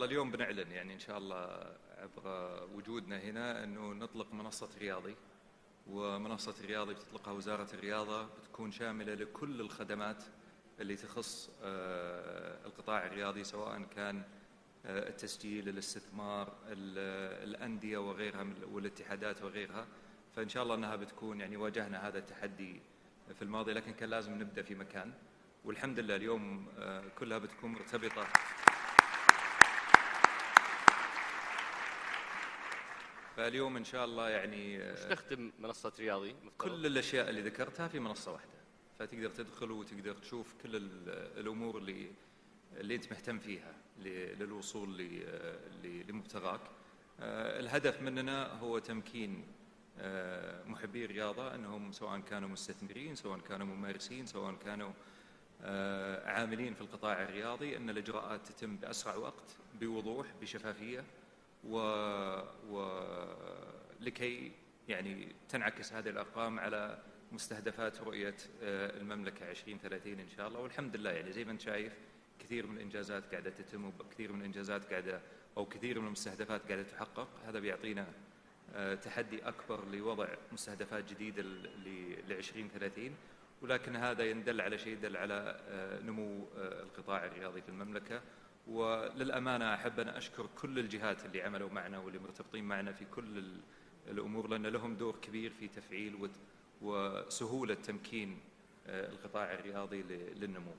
الله اليوم بنعلن يعني إن شاء الله عبر وجودنا هنا أنه نطلق منصة رياضي، ومنصة رياضي بتطلقها وزارة الرياضة، بتكون شاملة لكل الخدمات اللي تخص القطاع الرياضي، سواء كان التسجيل، الاستثمار، الأندية وغيرها والاتحادات وغيرها. فإن شاء الله أنها بتكون يعني واجهنا هذا التحدي في الماضي، لكن كان لازم نبدأ في مكان، والحمد لله اليوم كلها بتكون مرتبطة. فاليوم إن شاء الله يعني وش تخدم منصة رياضي مفترض؟ كل الأشياء اللي ذكرتها في منصة واحدة، فتقدر تدخل وتقدر تشوف كل الأمور اللي أنت مهتم فيها للوصول لمبتغاك. الهدف مننا هو تمكين محبي الرياضة، أنهم سواء كانوا مستثمرين، سواء كانوا ممارسين، سواء كانوا عاملين في القطاع الرياضي، أن الإجراءات تتم بأسرع وقت، بوضوح، بشفافية، ولكي يعني تنعكس هذه الأرقام على مستهدفات رؤية المملكة 2030 إن شاء الله. والحمد لله يعني زي ما أنت شايف كثير من الإنجازات قاعدة تتم، وكثير من الإنجازات قاعدة أو كثير من المستهدفات قاعدة تحقق. هذا بيعطينا تحدي أكبر لوضع مستهدفات جديدة ل 2030، ولكن هذا يدل على شيء، يدل على نمو القطاع الرياضي في المملكة. وللأمانة أحب أن أشكر كل الجهات اللي عملوا معنا واللي مرتبطين معنا في كل الأمور، لأن لهم دور كبير في تفعيل وسهولة تمكين القطاع الرياضي للنمو.